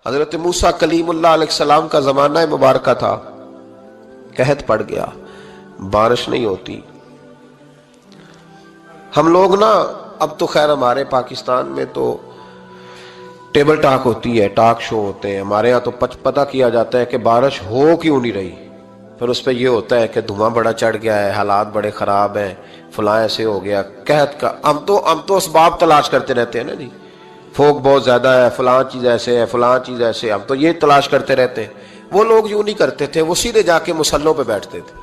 حضرت موسیٰ کلیم اللہ علیہ السلام کا زمانہ مبارکہ تھا، قحط پڑ گیا، بارش نہیں ہوتی۔ ہم لوگ نا اب تو خیر ہمارے پاکستان میں تو ٹیبل ٹاک ہوتی ہے، ٹاک شو ہوتے ہیں، ہمارے ہاں تو پتہ کیا جاتا ہے کہ بارش ہو کیوں نہیں رہی، پھر اس پہ یہ ہوتا ہے کہ دھواں بڑا چڑھ گیا ہے، حالات بڑے خراب ہیں، فلاں ایسے ہو گیا قحط کا۔ ہم تو اسباب تلاش کرتے رہتے ہیں نا جی، فوق بہت زیادہ ہے، فلاں چیز ایسے ہے، فلاں چیز ایسے ہے، ہم تو یہ تلاش کرتے رہتے ہیں۔ وہ لوگ یوں نہیں کرتے تھے، وہ سیدھے جا کے مصلوں پہ بیٹھتے تھے،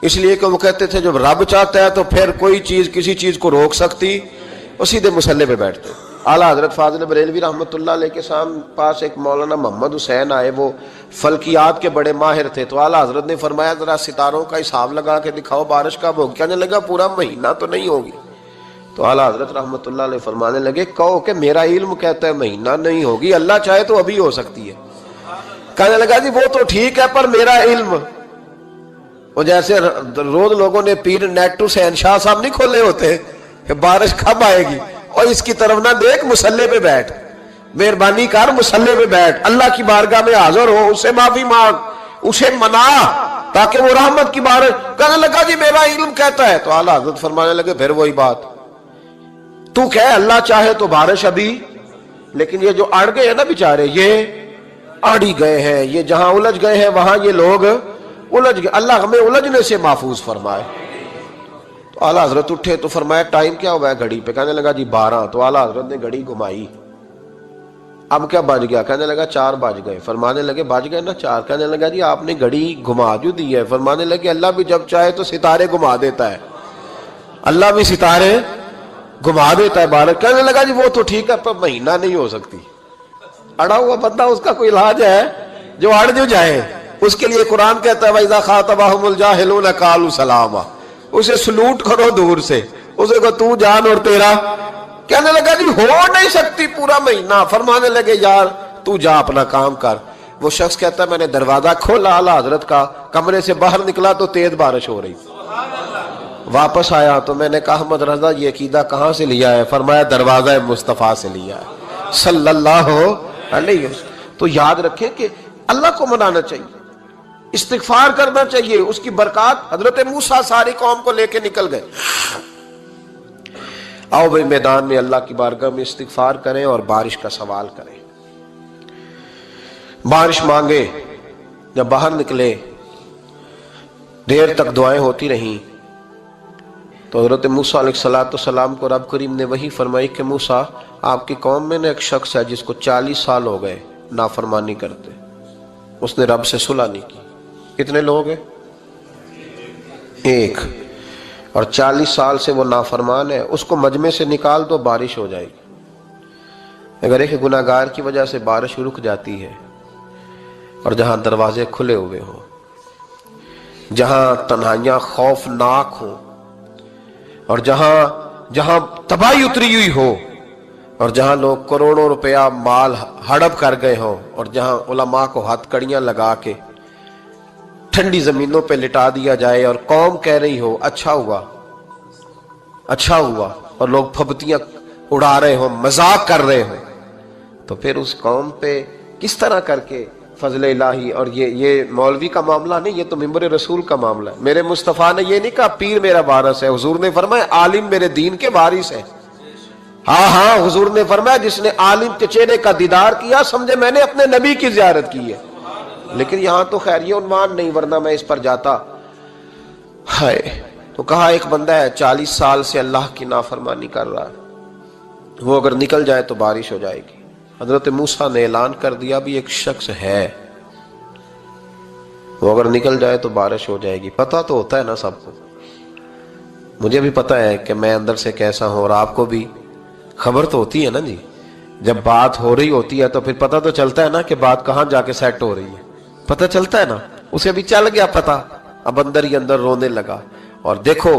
اس لیے کہ وہ کہتے تھے جب رب چاہتا ہے تو پھر کوئی چیز کسی چیز کو روک سکتی، وہ سیدھے مصلے پہ بیٹھتے۔ اعلیٰ حضرت فاضل بریلوی رحمۃ اللہ علیہ کے پاس ایک مولانا محمد حسین آئے، وہ فلکیات کے بڑے ماہر تھے، تو اعلیٰ حضرت نے فرمایا ذرا ستاروں کا حساب لگا کے دکھاؤ بارش کب ہوگی۔ کہنے لگا پورا مہینہ تو نہیں ہوگی۔ تو اعلیٰ حضرت رحمۃ اللہ علیہ فرمانے لگے کہو کہ میرا علم کہتا ہے مہینہ نہیں ہوگی، اللہ چاہے تو ابھی ہو سکتی ہے۔ کہنے لگا جی وہ تو ٹھیک ہے پر میرا علم، وہ جیسے روز لوگوں نے پیر نیٹو سے شاہ صاحب نہیں کھولے ہوتے کہ بارش کب آئے گی، اور اس کی طرف نہ دیکھ، مصلے پہ بیٹھ، مہربانی کر مصلے پہ بیٹھ، اللہ کی بارگاہ میں حاضر ہو، اسے معافی مانگ، اسے منا تاکہ وہ رحمت کی بارش۔ کہنے لگا جی میرا علم کہتا ہے۔ تو اعلیٰ حضرت فرمانے لگے پھر وہی بات، تو کہ اللہ چاہے تو بارش ابھی، لیکن یہ جو اڑ گئے ہیں نا بیچارے، یہ اڑی گئے ہیں، یہ جہاں الجھ گئے ہیں وہاں یہ لوگ الجھ گئے، اللہ ہمیں الجھنے سے محفوظ فرمائے۔ تو اعلیٰ حضرت اٹھے تو فرمایا ٹائم کیا ہوا ہے گھڑی پہ؟ کہنے لگا جی 12۔ تو اعلیٰ حضرت نے گھڑی گھمائی، اب کیا بج گیا؟ کہنے لگا 4 بج گئے۔ فرمانے لگے بج گئے نا 4۔ کہنے لگا جی آپ نے گھڑی گھما جو دی ہے۔ فرمانے لگے اللہ بھی جب چاہے تو ستارے گھما دیتا ہے، اللہ بھی ستارے گھما دیتا ہے بارش۔ کہنے لگا جی وہ تو ٹھیک ہے پر مہینہ نہیں ہو سکتی۔ اڑا ہوا بندہ، اس کا کوئی علاج ہے جو اڑ جو جائے، اس کے لیے قرآن کہتا ہے وَإِذَا خَاطَبَهُمُ الْجَاهِلُونَ قَالُوا سَلَامًا، اسے سلوٹ کرو دور سے، اسے کو تو جان اور تیرا۔ کہنے لگا جی ہو نہیں سکتی پورا مہینہ۔ فرمانے لگے یار تو جا اپنا کام کر۔ وہ شخص کہتا ہے میں نے دروازہ کھولا اعلیٰ حضرت کا، کمرے سے باہر نکلا تو تیز بارش ہو رہی، واپس آیا تو میں نے کہا احمد رضا یہ عقیدہ کہاں سے لیا ہے؟ فرمایا دروازہ مصطفیٰ سے لیا ہے صلی اللہ علیہ وسلم۔ تو یاد رکھیں کہ اللہ کو منانا چاہیے، استغفار کرنا چاہیے، اس کی برکات۔ حضرت موسیٰ ساری قوم کو لے کے نکل گئے۔ آؤ بھائی میدان میں اللہ کی بارگاہ میں استغفار کریں اور بارش کا سوال کریں، بارش مانگے۔ جب باہر نکلے دیر تک دعائیں ہوتی رہیں تو حضرت موسیٰ علیہ السلام کو رب کریم نے وحی فرمائی کہ موسیٰ آپ کی قوم میں نے ایک شخص ہے جس کو 40 سال ہو گئے نافرمانی کرتے، اس نے رب سے صلح نہیں کی۔ کتنے لوگ ہیں؟ ایک، اور 40 سال سے وہ نافرمان ہے، اس کو مجمع سے نکال دو بارش ہو جائے گی۔ اگر ایک گناہگار کی وجہ سے بارش رک جاتی ہے، اور جہاں دروازے کھلے ہوئے ہوں، جہاں تنہائیاں خوفناک ہوں، اور جہاں تباہی اتری ہوئی ہو، اور جہاں لوگ کروڑوں روپیہ مال ہڑپ کر گئے ہوں، اور جہاں علماء کو ہاتھ کڑیاں لگا کے ٹھنڈی زمینوں پہ لٹا دیا جائے اور قوم کہہ رہی ہو اچھا ہوا اچھا ہوا، اور لوگ پھبتیاں اڑا رہے ہوں، مذاق کر رہے ہوں، تو پھر اس قوم پہ کس طرح کر کے فضل الہی۔ اور یہ مولوی کا معاملہ نہیں، یہ تو ممبر رسول کا معاملہ ہے۔ میرے مصطفیٰ نے یہ نہیں کہا پیر میرا وارث ہے، حضور نے فرمایا عالم میرے دین کے وارث ہے۔ ہاں حضور نے فرمایا جس نے عالم کے چہرے کا دیدار کیا سمجھے میں نے اپنے نبی کی زیارت کی ہے۔ لیکن یہاں تو خیر یہ عنوان نہیں، ورنہ میں اس پر جاتا ہے۔ تو کہا ایک بندہ ہے 40 سال سے اللہ کی نافرمانی کر رہا ہے، وہ اگر نکل جائے تو بارش ہو جائے گی۔ حضرت موسیٰ نے اعلان کر دیا بھی ایک شخص ہے، وہ اگر نکل جائے تو بارش ہو جائے گی۔ پتہ تو ہوتا ہے نا سب کو، مجھے بھی پتہ ہے کہ میں اندر سے کیسا ہوں، اور آپ کو بھی خبر تو ہوتی ہے نا جی۔ جب بات ہو رہی ہوتی ہے تو پھر پتہ تو چلتا ہے نا کہ بات کہاں جا کے سیٹ ہو رہی ہے، پتہ چلتا ہے نا۔ اسے بھی چل گیا پتہ، اب اندر ہی اندر رونے لگا۔ اور دیکھو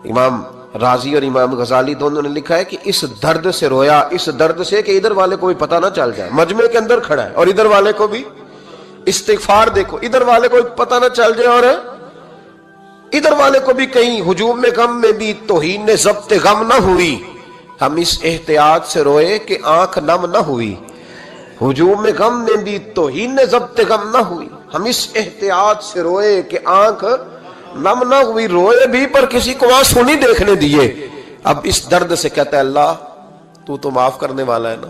امام رازی اور امام غزالی دونوں نے لکھا ہے کہ اس درد سے رویا، اس درد سے کہ ادھر والے کو بھی پتہ نہ چل جائے، مجمع کے اندر کھڑا ہے اور ادھر والے کو بھی استغفار، دیکھو ادھر والے کو پتہ نہ چل جائے اور ادھر والے کو بھی کہیں ہجوم میں غم میں بھی توہین نے ضبط غم نہ ہوئی۔ ہم اس احتیاط سے روئے کہ آنکھ نم نہ ہوئی۔ ہجوم میں غم نے دی تو ہی نے ضبط غم نہ ہوئی. ہم اس احتیاط سے روئے کہ آنکھ نم نہ ہوئی. روئے بھی پر کسی کو آنسو نہیں دیکھنے دیے. اب اس درد سے کہتا ہے اللہ تو تو معاف کرنے والا ہے نا,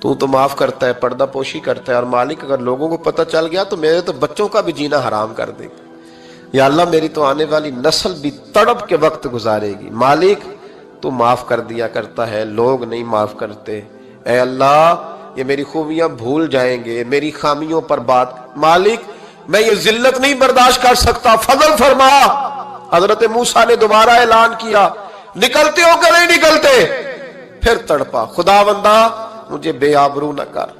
تو تو معاف کرتا ہے, پردہ پوشی کرتا ہے. اور مالک اگر لوگوں کو پتہ چل گیا تو میرے تو بچوں کا بھی جینا حرام کر دے گا. یا اللہ میری تو آنے والی نسل بھی تڑپ کے وقت گزارے گی. مالک تو معاف کر دیا کرتا ہے, لوگ نہیں معاف کرتے. اے اللہ یہ میری خوبیاں بھول جائیں گے, میری خامیوں پر بات. مالک میں یہ ذلت نہیں برداشت کر سکتا, فضل فرما. حضرت موسیٰ نے دوبارہ اعلان کیا, نکلتے ہو کہ نہیں نکلتے؟ پھر تڑپا, خداوندا مجھے بے آبرو نہ کر.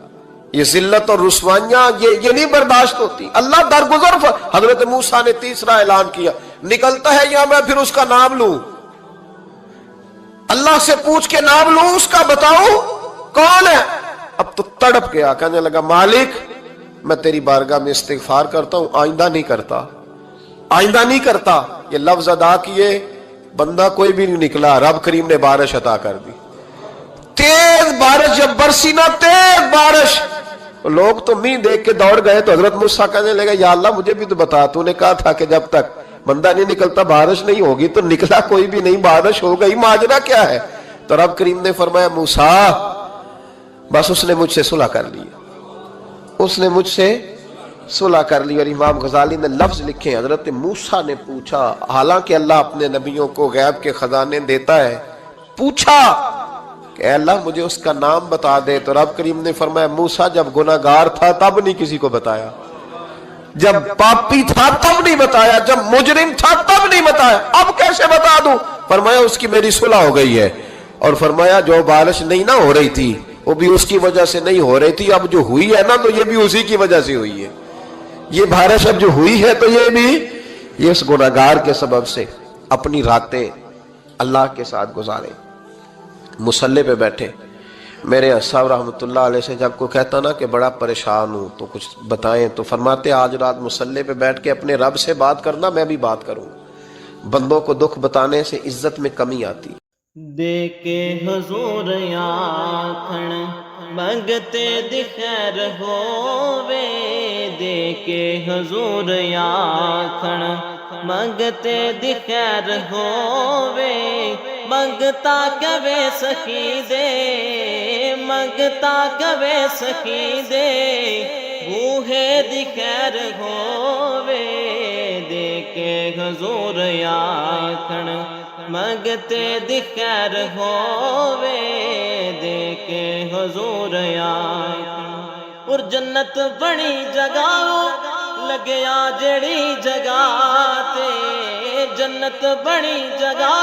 یہ ذلت اور رسوائیاں یہ نہیں برداشت ہوتی. اللہ درگزر. حضرت موسیٰ نے تیسرا اعلان کیا, نکلتا ہے یا میں پھر اس کا نام لوں؟ اللہ سے پوچھ کے نام لوں اس کا, بتاؤں کون ہے؟ اب تو تڑپ گیا, کہنے لگا مالک میں تیری بارگاہ میں استغفار کرتا ہوں, آئندہ نہیں کرتا, آئندہ نہیں کرتا. یہ لفظ ادا کیے, بندہ کوئی بھی نہیں نکلا. رب کریم نے بارش عطا کر دی, تیز بارش. جب برسی نا تیز بارش, لوگ تو می دیکھ کے دوڑ گئے. تو حضرت موسیٰ کہنے لگا یا اللہ مجھے بھی تو بتا, تو نے کہا تھا کہ جب تک بندہ نہیں نکلتا بارش نہیں ہوگی. تو نکلا کوئی بھی نہیں, بارش ہو گئی, ماجرا کیا ہے؟ تو رب کریم نے فرمایا موسیٰ بس اس نے مجھ سے صلح کر لی, اس نے مجھ سے صلح کر لی. اور امام غزالی نے لفظ لکھے, حضرت موسیٰ نے پوچھا, حالانکہ اللہ اپنے نبیوں کو غیب کے خزانے دیتا ہے, پوچھا کہ اے اللہ مجھے اس کا نام بتا دے. تو رب کریم نے فرمایا موسیٰ جب گناہ گار تھا تب نہیں کسی کو بتایا, جب پاپی تھا تب نہیں بتایا, جب مجرم تھا تب نہیں بتایا, اب کیسے بتا دوں؟ فرمایا اس کی میری صلح ہو گئی ہے. اور فرمایا جو بارش نہیں نہ ہو رہی تھی وہ بھی اس کی وجہ سے نہیں ہو رہی تھی, اب جو ہوئی ہے نا تو یہ بھی اسی کی وجہ سے ہوئی ہے. یہ بارش اب جو ہوئی ہے تو یہ بھی یہ اس گناہگار کے سبب سے. اپنی راتیں اللہ کے ساتھ گزارے, مصلی پہ بیٹھے. میرے صاحب رحمۃ اللہ علیہ سے جب کوئی کہتا نا کہ بڑا پریشان ہوں تو کچھ بتائیں, تو فرماتے آج رات مصلی پہ بیٹھ کے اپنے رب سے بات کرنا, میں بھی بات کروں. بندوں کو دکھ بتانے سے عزت میں کمی آتی. دے کے حضور آکھن منگتے دی خیر ہووے, دے کے حضور آکھن منگتے دی خیر ہووے. منگتا کبے سخی دے, منگتا کبے سخی دے, بوہے دی خیر ہووے. دے کے حضور آکھن منگتے دی خیر ہووے, دے کے حضور آکھن. اور جنت بڑی جگہ لگیا جڑی جگہ تے, جنت بڑی جگہ